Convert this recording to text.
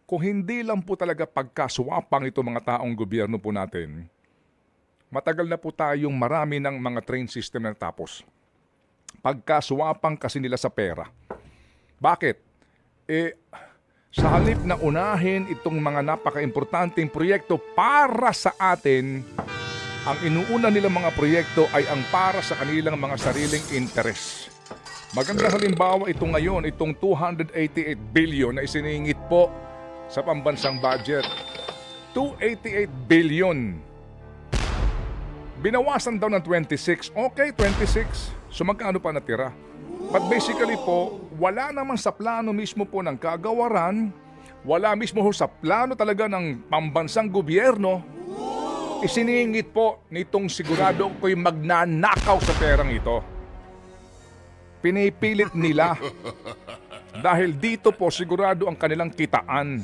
kung hindi lang po talaga pagkaswapang itong mga taong gobyerno po natin, matagal na po tayong marami ng mga train system na natapos. Pagkaswapang kasi nila sa pera. Bakit? Sa halip na unahin itong mga napaka-importanteng proyekto para sa atin, ang inuuna nilang mga proyekto ay ang para sa kanilang mga sariling interes. Magandang halimbawa ito ngayon, itong 288 billion na isiningit po sa pambansang budget. 288 billion. Binawasan daw ng 26. Okay, 26. So magkano pa natira? But basically po, wala naman sa plano mismo po ng kagawaran, wala mismo ho sa plano talaga ng pambansang gobyerno, isiningit po nitong sigurado ko'y magnanakaw sa perang ito. Pinipilit nila dahil dito po sigurado ang kanilang kitaan.